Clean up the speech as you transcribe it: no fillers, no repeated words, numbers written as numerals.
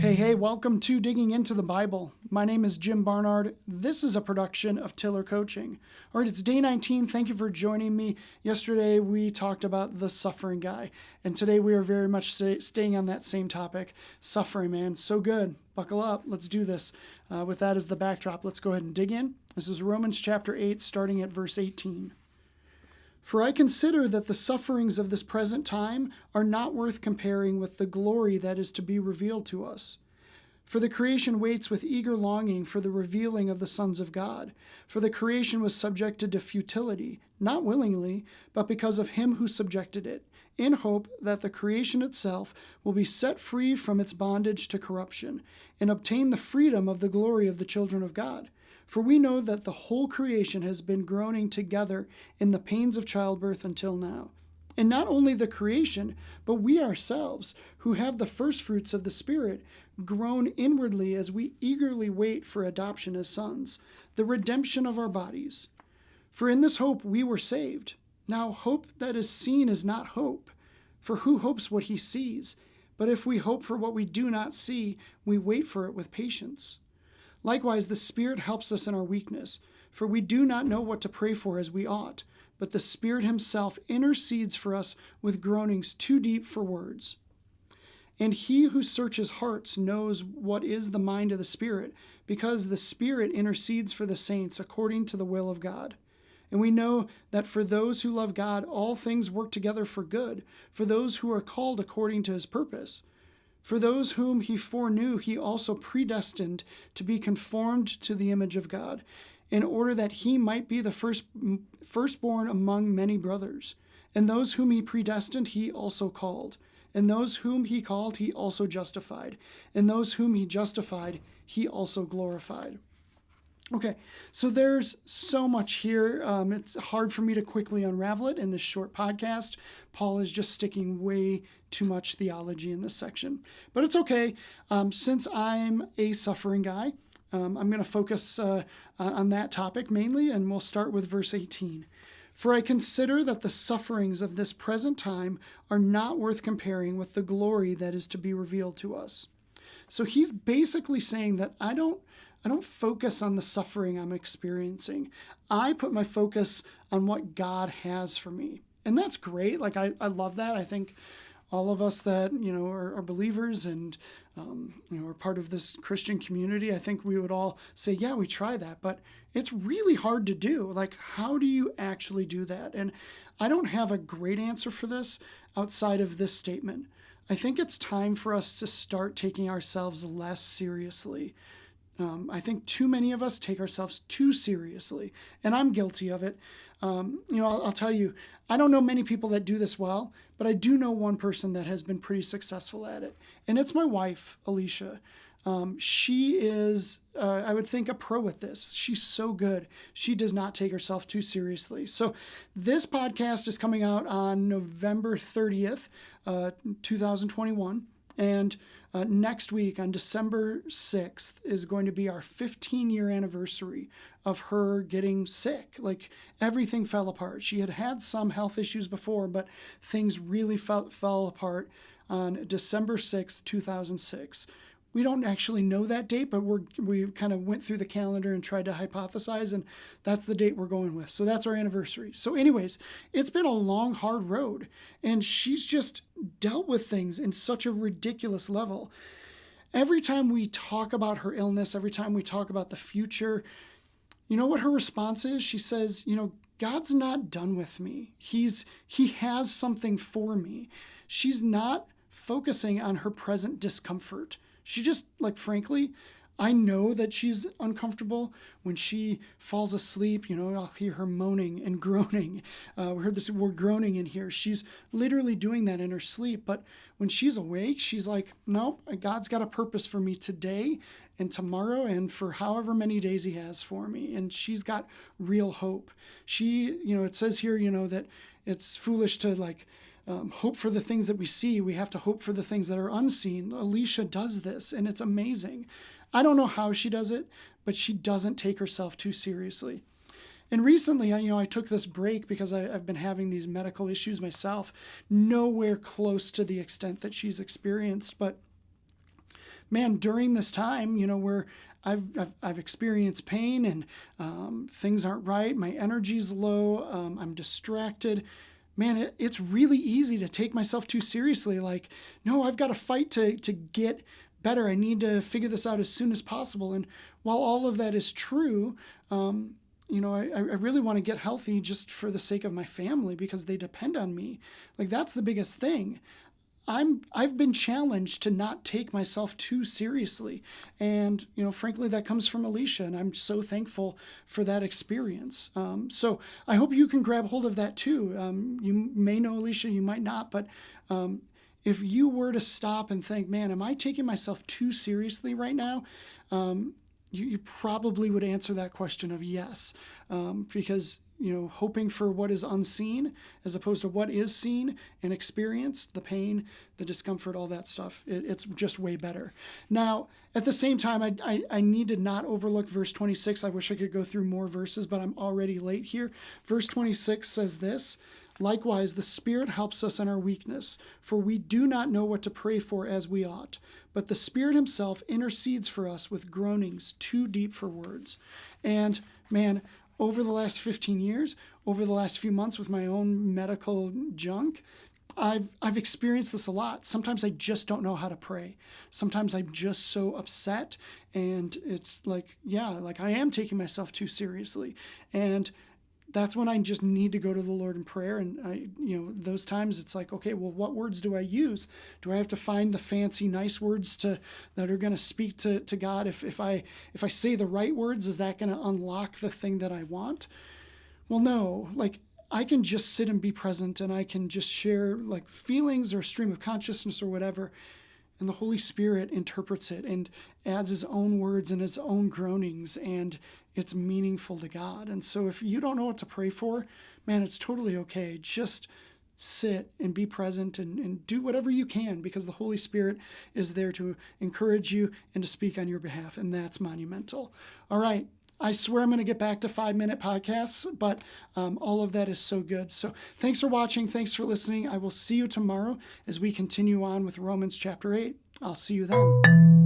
Hey, welcome to Digging Into the Bible. My name is Jim Barnard. This is a production of Tiller Coaching. All right, it's day 19. Thank you for joining me. Yesterday, we talked about the suffering guy, and today we are very much staying on that same topic. Suffering, man, so good. Buckle up. Let's do this. With that as the backdrop, let's go ahead and dig in. This is Romans chapter 8, starting at verse 18. For I consider that the sufferings of this present time are not worth comparing with the glory that is to be revealed to us. For the creation waits with eager longing for the revealing of the sons of God. For the creation was subjected to futility, not willingly, but because of him who subjected it, in hope that the creation itself will be set free from its bondage to corruption, and obtain the freedom of the glory of the children of God. For we know that the whole creation has been groaning together in the pains of childbirth until now. And not only the creation, but we ourselves, who have the firstfruits of the Spirit, groan inwardly as we eagerly wait for adoption as sons, the redemption of our bodies. For in this hope we were saved. Now hope that is seen is not hope, for who hopes what he sees? But if we hope for what we do not see, we wait for it with patience. Likewise, the Spirit helps us in our weakness, for we do not know what to pray for as we ought, but the Spirit himself intercedes for us with groanings too deep for words. And he who searches hearts knows what is the mind of the Spirit, because the Spirit intercedes for the saints according to the will of God. And we know that for those who love God, all things work together for good, for those who are called according to his purpose. For those whom he foreknew, he also predestined to be conformed to the image of God, in order that he might be the firstborn among many brothers. And those whom he predestined, he also called. And those whom he called, he also justified. And those whom he justified, he also glorified. Okay, so there's so much here. It's hard for me to quickly unravel it in this short podcast. Paul is just sticking way too much theology in this section. But it's okay. Since I'm a suffering guy, I'm going to focus on that topic mainly, and we'll start with verse 18. For I consider that the sufferings of this present time are not worth comparing with the glory that is to be revealed to us. So he's basically saying that I don't focus on the suffering I'm experiencing. I put my focus on what God has for me. And that's great. Like, I love that. I think all of us that, are believers and, are part of this Christian community, I think we would all say, yeah, we try that. But it's really hard to do. Like, how do you actually do that? And I don't have a great answer for this outside of this statement. I think it's time for us to start taking ourselves less seriously. I think too many of us take ourselves too seriously, and I'm guilty of it. I'll tell you, I don't know many people that do this well, but I do know one person that has been pretty successful at it, and it's my wife, Alicia. She is, I would think, a pro at this. She's so good. She does not take herself too seriously. So this podcast is coming out on November 30th, 2021, and next week on December 6th is going to be our 15-year anniversary of her getting sick. Like, everything fell apart. She had had some health issues before, but things really fell apart on December 6th, 2006. We don't actually know that date, but we kind of went through the calendar and tried to hypothesize, and that's the date we're going with. So that's our anniversary. So anyways, it's been a long, hard road, and she's just dealt with things in such a ridiculous level. Every time we talk about her illness, every time we talk about the future, you know what her response is? She says, God's not done with me. He has something for me. She's not focusing on her present discomfort. She just, frankly, I know that she's uncomfortable when she falls asleep. I'll hear her moaning and groaning. We heard this word groaning in here. She's literally doing that in her sleep. But when she's awake, she's like, nope, God's got a purpose for me today and tomorrow and for however many days he has for me. And she's got real hope. She, it says here, that it's foolish to hope for the things that we see. We have to hope for the things that are unseen. Alicia does this, and it's amazing. I don't know how she does it, but she doesn't take herself too seriously. And recently, I took this break because I've been having these medical issues myself, nowhere close to the extent that she's experienced. But man, during this time, where I've experienced pain and things aren't right, my energy's low, I'm distracted. Man, it's really easy to take myself too seriously. Like, no, I've got to fight to get better. I need to figure this out as soon as possible. And while all of that is true, I really want to get healthy just for the sake of my family because they depend on me. Like, that's the biggest thing. I've been challenged to not take myself too seriously. And, frankly, that comes from Alicia, and I'm so thankful for that experience. So I hope you can grab hold of that too. You may know Alicia, you might not, but if you were to stop and think, man, am I taking myself too seriously right now? You probably would answer that question of yes, because hoping for what is unseen as opposed to what is seen and experienced, the pain, the discomfort, all that stuff, it's just way better. Now, at the same time, I need to not overlook verse 26. I wish I could go through more verses, but I'm already late here. Verse 26 says this: likewise, the Spirit helps us in our weakness, for we do not know what to pray for as we ought, but the Spirit himself intercedes for us with groanings too deep for words. And man, over the last 15 years, over the last few months with my own medical junk, I've experienced this a lot. Sometimes I just don't know how to pray. Sometimes I'm just so upset, and it's like, I am taking myself too seriously. And that's when I just need to go to the Lord in prayer. And those times it's like, okay, well, what words do I use? Do I have to find the fancy, nice words that are going to speak to God? If I say the right words, is that going to unlock the thing that I want? Well, no. Like, I can just sit and be present, and I can just share like feelings or stream of consciousness or whatever. And the Holy Spirit interprets it and adds his own words and his own groanings, and it's meaningful to God. And so if you don't know what to pray for, man, it's totally okay. Just sit and be present and do whatever you can, because the Holy Spirit is there to encourage you and to speak on your behalf, and that's monumental. All right. I swear I'm going to get back to 5-minute podcasts, but all of that is so good. So thanks for watching. Thanks for listening. I will see you tomorrow as we continue on with Romans chapter 8. I'll see you then.